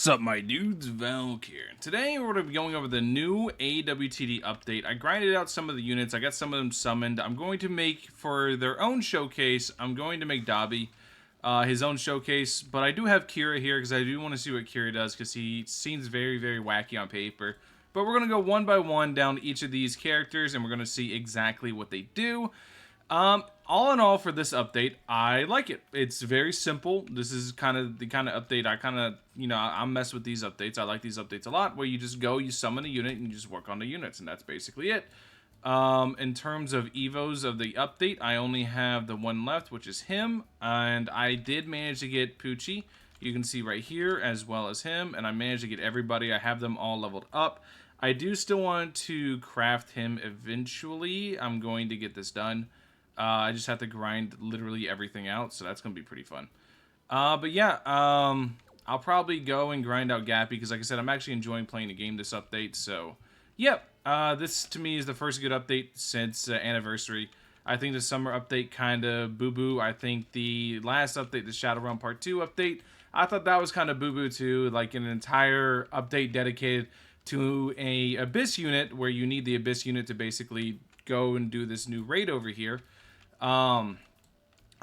Sup my dudes, Valk here. Today we're going to be going over the new awtd update. I grinded out some of the units, I got some of them summoned. I'm going to make, for their own showcase, I'm going to make Dobby his own showcase. But I do have Kira here because I do want to see what Kira does because he seems very, very wacky on paper. But we're going to go one by one down each of these characters and we're going to see exactly what they do. All in all, for this update, I like it. It's very simple. This is kind of the kind of update I mess with these updates. I like these updates a lot, where you just go, you summon a unit, and you just work on the units, and that's basically it. In terms of evos of the update, I only have the one left, which is him, and I did manage to get Poochie. You can see right here, as well as him, and I managed to get everybody. I have them all leveled up. I do still want to craft him eventually. I'm going to get this done. I just have to grind literally everything out, so that's going to be pretty fun. But yeah, I'll probably go and grind out Gappy, because like I said, I'm actually enjoying playing the game this update, so yep. This to me is the first good update since Anniversary. I think the summer update kind of boo-boo. I think the last update, the Shadowrun Part 2 update, I thought that was kind of boo-boo too, like an entire update dedicated to a Abyss unit, where you need the Abyss unit to basically go and do this new raid over here. I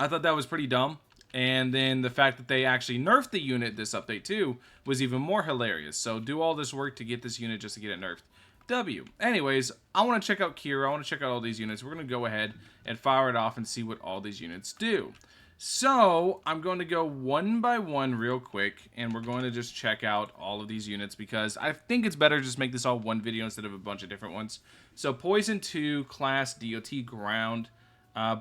thought that was pretty dumb. And then the fact that they actually nerfed the unit this update too was even more hilarious. So do all this work to get this unit just to get it nerfed. W. Anyways, I want to check out Kira. I want to check out all these units. We're going to go ahead and fire it off and see what all these units do. So I'm going to go one by one real quick, and we're going to just check out all of these units, because I think it's better to just make this all one video instead of a bunch of different ones. So Poison 2, Class DOT Ground.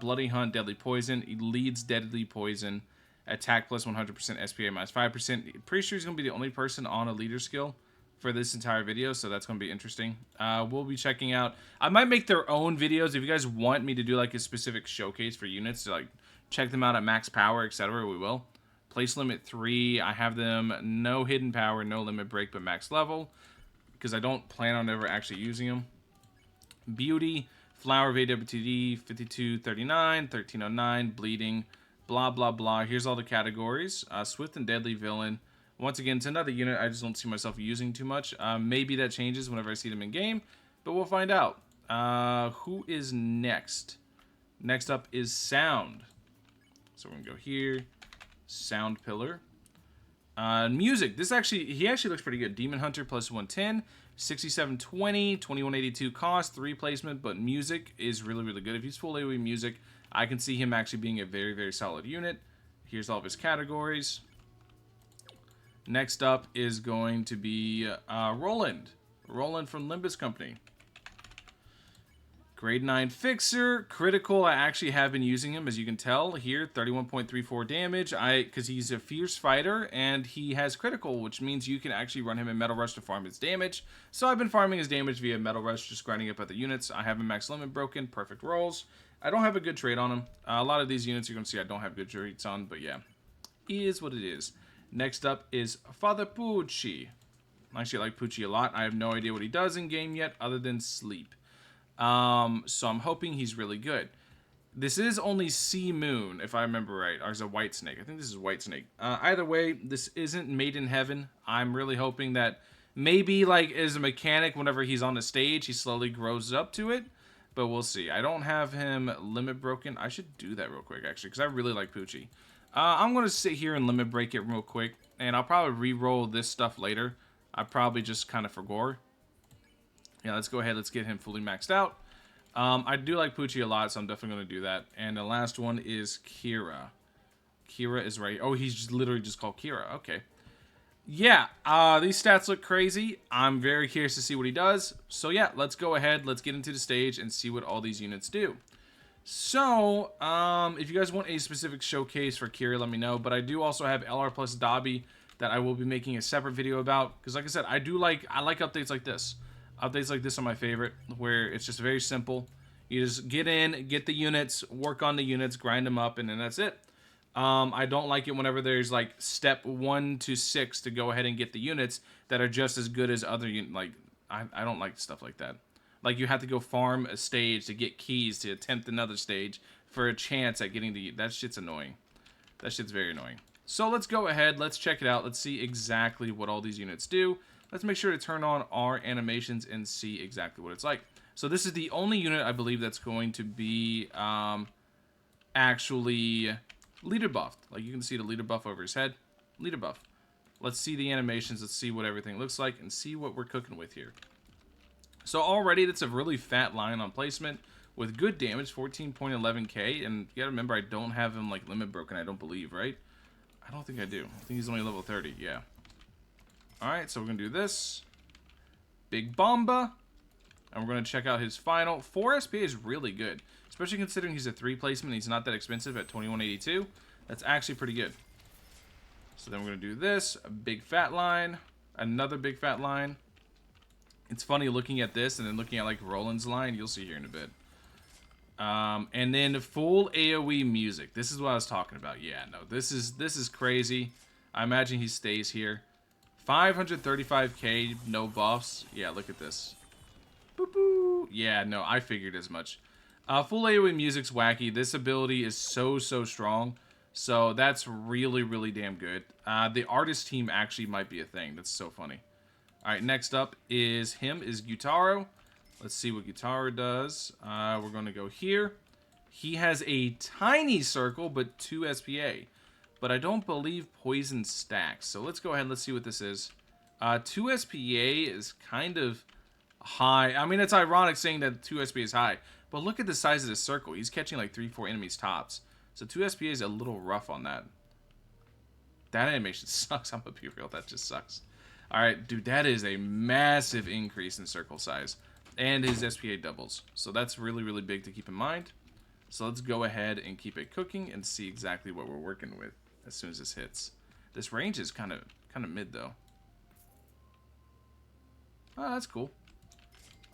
Bloody Hunt, Deadly Poison. He leads Deadly Poison. Attack plus 100%, SPA minus 5%. Pretty sure he's going to be the only person on a leader skill for this entire video, so that's going to be interesting. We'll be checking out... I might make their own videos. If you guys want me to do like a specific showcase for units to like check them out at max power, etc., we will. Place limit 3. I have them no hidden power, no limit break, but max level, because I don't plan on ever actually using them. Beauty... Flower of awtd, 5239, 1309, Bleeding, blah, blah, blah. Here's all the categories. Swift and Deadly Villain. Once again, it's another unit I just don't see myself using too much. Maybe that changes whenever I see them in game, but we'll find out. Who is next? Next up is Sound. So we're going to go here. Sound Pillar. Music. He actually looks pretty good. Demon Hunter plus 110. 6720, 2182 cost, 3 placement, but music is really, really good. If he's full AoE music, I can see him actually being a very, very solid unit. Here's all of his categories. Next up is going to be Roland. Roland from Limbus Company. Grade 9 Fixer, critical. I actually have been using him, as you can tell here, 31.34 damage. Because he's a fierce fighter and he has critical, which means you can actually run him in Metal Rush to farm his damage. So I've been farming his damage via Metal Rush, just grinding up at the units. I have him max limit broken, perfect rolls. I don't have a good trade on him. A lot of these units you're going to see I don't have good traits on, but yeah, is what it is. Next up is Father Poochie. I actually like Poochie a lot. I have no idea what he does in game yet, other than sleep. So I'm hoping he's really good. This is only Sea Moon, if I remember right, or is it White Snake? I think this is White Snake. Either way, this isn't Made in Heaven. I'm really hoping that maybe, like, as a mechanic, whenever he's on the stage, he slowly grows up to it, but we'll see. I don't have him limit broken. I should do that real quick, actually, because I really like Poochie. I'm going to sit here and limit break it real quick, and I'll probably re-roll this stuff later. I probably just kind of forgot. Yeah, let's go ahead. Let's get him fully maxed out. I do like Poochie a lot, so I'm definitely going to do that. And the last one is Kira. Kira is right. Oh, he's just literally just called Kira. Okay. Yeah, these stats look crazy. I'm very curious to see what he does. So yeah, let's go ahead. Let's get into the stage and see what all these units do. So, if you guys want a specific showcase for Kira, let me know. But I do also have LR plus Dobby that I will be making a separate video about. Because like I said, I like updates like this. Updates like this are my favorite, where it's just very simple. You just get in, get the units, work on the units, grind them up, and then that's it. I don't like it whenever there's like step 1 to 6 to go ahead and get the units that are just as good as other units. Like, I don't like stuff like that. Like, you have to go farm a stage to get keys to attempt another stage for a chance at getting the... That shit's annoying. That shit's very annoying. So let's go ahead, let's check it out, let's see exactly what all these units do. Let's make sure to turn on our animations and see exactly what it's like. So this is the only unit I believe that's going to be actually leader buffed. Like you can see the leader buff over his head. Leader buff. Let's see the animations, let's see what everything looks like, and see what we're cooking with here. So already that's a really fat line on placement with good damage, 14.11k, and you gotta remember I don't have him like limit broken, I don't believe, right? I don't think I do. I think he's only level 30, yeah. Alright, so we're gonna do this. Big Bomba. And we're gonna check out his final. 4 SPA is really good, especially considering he's a 3 placement and he's not that expensive at 2182. That's actually pretty good. So then we're gonna do this, a big fat line, another big fat line. It's funny looking at this and then looking at like Roland's line, you'll see here in a bit. And then full AoE music. This is what I was talking about. Yeah, no, this is crazy. I imagine he stays here. 535k, no buffs. Yeah, look at this. Boop, boop. Yeah, no, I figured as much. Full AoE music's wacky. This ability is so strong. So that's really, really damn good. The artist team actually might be a thing. That's so funny. Alright, next up is Gyutaro. Let's see what Gyutaro does. We're going to go here. He has a tiny circle, but 2 SPA. But I don't believe poison stacks. So let's go ahead and let's see what this is. 2 SPA is kind of high. I mean, it's ironic saying that 2 SPA is high. But look at the size of this circle. He's catching like 3-4 enemies tops. So 2 SPA is a little rough on that. That animation sucks. I'm gonna be real. That just sucks. Alright, dude, that is a massive increase in circle size. And his SPA doubles. So that's really, really big to keep in mind. So let's go ahead and keep it cooking and see exactly what we're working with as soon as this hits. This range is kind of mid, though. Oh, that's cool.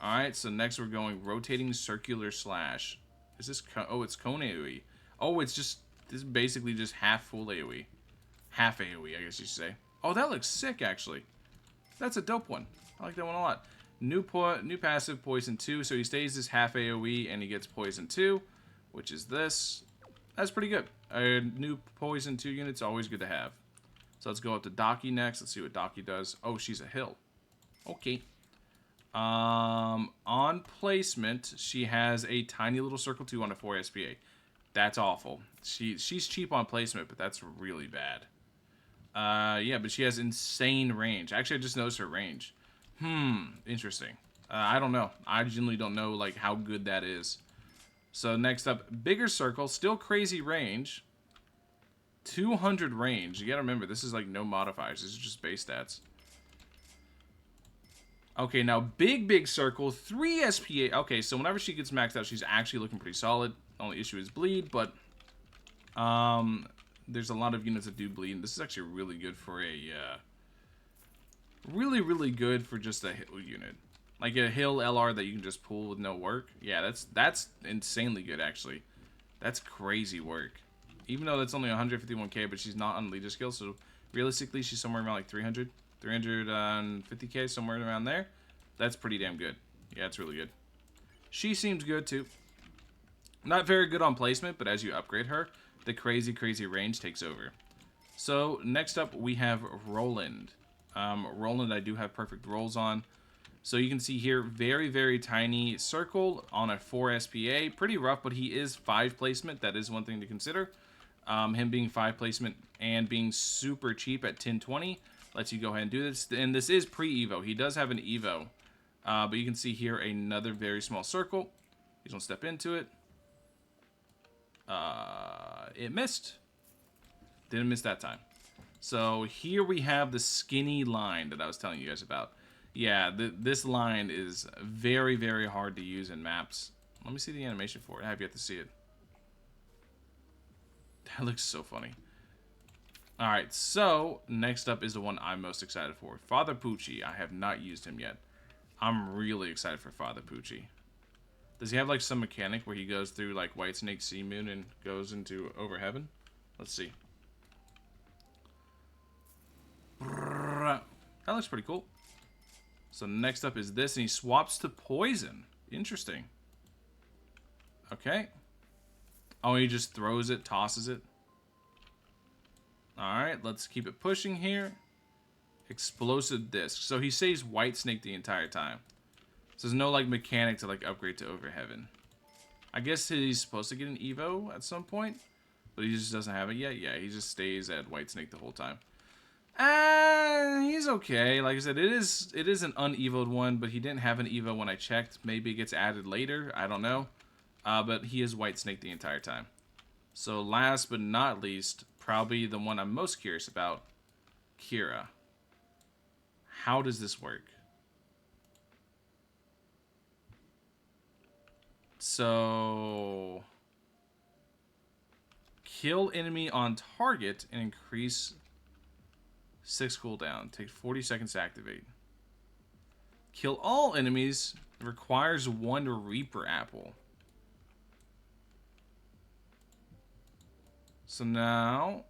Alright, so next we're going rotating circular slash. Is this... Oh, it's cone AoE. Oh, it's just... This is basically just half full AoE. Half AoE, I guess you should say. Oh, that looks sick, actually. That's a dope one. I like that one a lot. New passive, Poison 2. So he stays this half AoE and he gets Poison 2, which is this. That's pretty good. New Poison 2 unit's always good to have. So let's go up to Docky next. Let's see what Docky does. Oh, she's a hill. Okay. On placement, she has a tiny little circle 2 on a 4 SPA. That's awful. She's cheap on placement, but that's really bad. Yeah, but she has insane range. Actually, I just noticed her range. Interesting. I don't know. I genuinely don't know like how good that is. So next up, bigger circle, still crazy range. 200 range. You gotta remember, this is like no modifiers. This is just base stats. Okay, now big circle, 3 SPA. Okay, so whenever she gets maxed out, she's actually looking pretty solid. The only issue is bleed, but there's a lot of units that do bleed. And this is actually really good for a really good for just a hill unit, like a hill LR that you can just pull with no work. Yeah, that's insanely good actually. That's crazy work. Even though that's only 151k, but she's not on leader skill, so realistically she's somewhere around like 350k, somewhere around there. That's pretty damn good. Yeah, it's really good. She seems good too. Not very good on placement, but as you upgrade her, the crazy range takes over. So next up we have Roland. Roland I do have perfect rolls on. So you can see here, very tiny circle on a 4 SPA. Pretty rough, but he is 5 placement. That is one thing to consider. Him being 5 placement and being super cheap at 1020 lets you go ahead and do this. And this is pre-Evo. He does have an Evo. But you can see here another very small circle. He's going to step into it. It missed. Didn't miss that time. So here we have the skinny line that I was telling you guys about. Yeah, this line is very hard to use in maps. Let me see the animation for it. I have yet to see it. That looks so funny. Alright, so next up is the one I'm most excited for. Father Pooie. I have not used him yet. I'm really excited for Father Pooie. Does he have like some mechanic where he goes through like White Snake Sea Moon and goes into Over Heaven? Let's see. That looks pretty cool. So next up is this, and he swaps to poison. Interesting. Okay. Oh, he just throws it, tosses it. Alright, let's keep it pushing here. Explosive disc. So he stays White Snake the entire time. So there's no like mechanic to like upgrade to Over Heaven. I guess he's supposed to get an Evo at some point, but he just doesn't have it yet. Yeah, he just stays at White Snake the whole time. He's okay. Like I said, it is an unevoed one, but he didn't have an Evo when I checked. Maybe it gets added later. I don't know. But he is White Snake the entire time. So last but not least, probably the one I'm most curious about, Kira. How does this work? So, kill enemy on target and increase 6 cooldown. Take 40 seconds to activate. Kill all enemies. Requires 1 Reaper Apple. So now,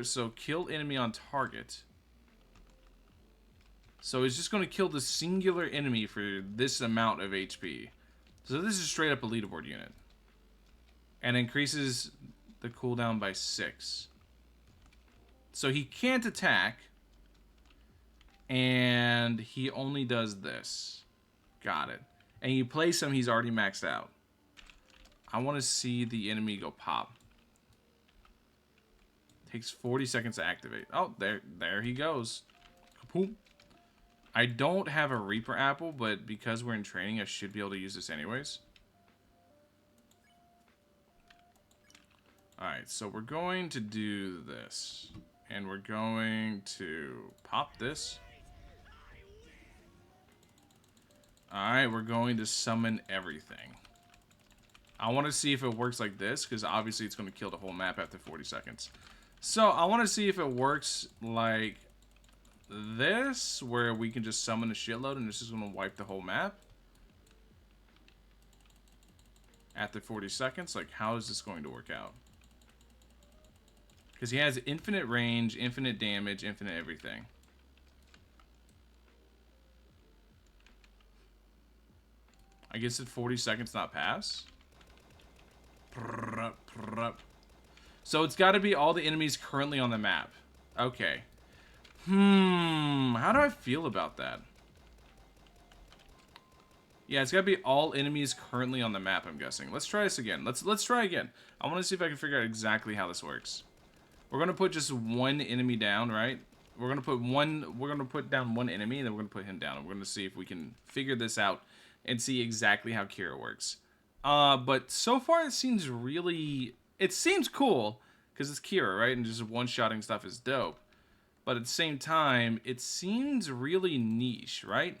so kill enemy on target. So it's just going to kill the singular enemy for this amount of HP. So this is straight up a leaderboard unit. And increases the cooldown by 6. So he can't attack. And he only does this. Got it. And you place him, he's already maxed out. I want to see the enemy go pop. Takes 40 seconds to activate. Oh, there he goes. Kapoom. I don't have a Reaper Apple, but because we're in training, I should be able to use this anyways. Alright, so we're going to do this. And we're going to pop this. Alright, we're going to summon everything. I want to see if it works like this, because obviously it's going to kill the whole map after 40 seconds. So, I want to see if it works like this, where we can just summon a shitload and this is going to wipe the whole map after 40 seconds. Like, how is this going to work out? Because he has infinite range, infinite damage, infinite everything. I guess at 40 seconds not pass. So it's got to be all the enemies currently on the map. Okay. How do I feel about that? Yeah, it's got to be all enemies currently on the map, I'm guessing. Let's try this again. Let's try again. I want to see if I can figure out exactly how this works. We're going to put just 1 enemy down, right? We're going to put down 1 enemy, and then we're going to put him down. And we're going to see if we can figure this out and see exactly how Kira works. But so far it seems cool, because it's Kira, right? And just one-shotting stuff is dope. But at the same time, it seems really niche, right?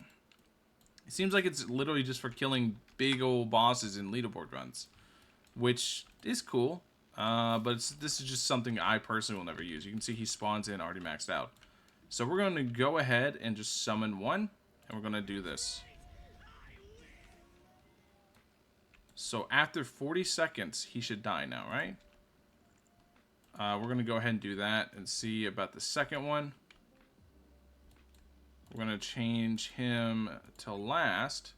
It seems like it's literally just for killing big old bosses in leaderboard runs, which is cool. But this is just something I personally will never use. You can see he spawns in already maxed out. So we're going to go ahead and just summon 1, and we're going to do this. So after 40 seconds, he should die now, right? We're going to go ahead and do that and see about the second one. We're going to change him to last.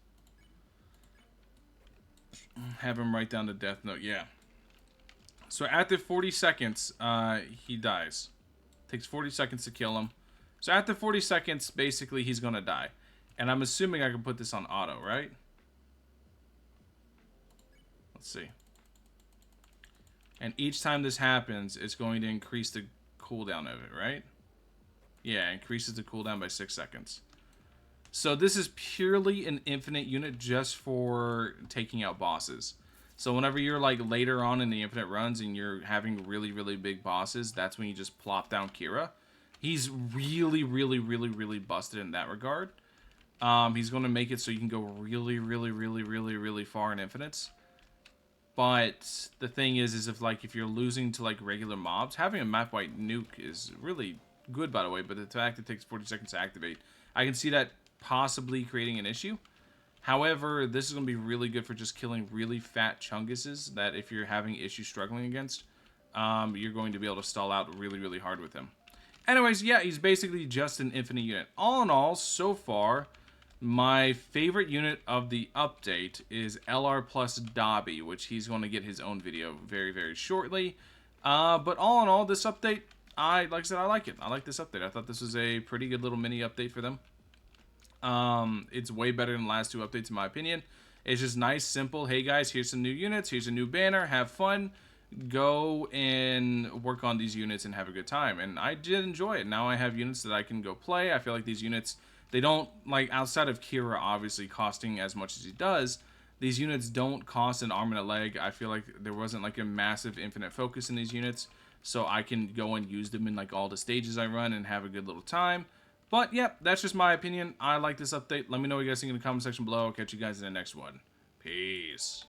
Have him write down the death note. Yeah. So after 40 seconds, he dies. Takes 40 seconds to kill him. So after 40 seconds, basically, he's going to die. And I'm assuming I can put this on auto, right? Let's see. And each time this happens, it's going to increase the cooldown of it, right? Yeah, it increases the cooldown by 6 seconds. So this is purely an infinite unit just for taking out bosses. So whenever you're like later on in the infinite runs and you're having really, really big bosses, that's when you just plop down Kira. He's really, really, really, really busted in that regard. He's going to make it so you can go really, really, really, really, really far in infinites. But the thing is if you're losing to like regular mobs, having a map white nuke is really good, by the way. But the fact it takes 40 seconds to activate, I can see that possibly creating an issue. However, this is going to be really good for just killing really fat chunguses that if you're having issues struggling against, you're going to be able to stall out really, really hard with him. Anyways, yeah, he's basically just an infinite unit. All in all, so far, My favorite unit of the update is LR plus Dobby, which he's going to get his own video very, very shortly. But all in all, this update, like I said, I like it. I like this update. I thought this was a pretty good little mini update for them. It's way better than the last two updates, in my opinion. It's just nice, simple. Hey guys, here's some new units. Here's a new banner. Have fun. Go and work on these units and have a good time. And I did enjoy it. Now I have units that I can go play. I feel like these units, they don't, like, outside of Kira obviously costing as much as he does, these units don't cost an arm and a leg. I feel like there wasn't like a massive infinite focus in these units, so I can go and use them in like all the stages I run and have a good little time. But yeah, that's just my opinion. I like this update. Let me know what you guys think in the comment section below. I'll catch you guys in the next one. Peace.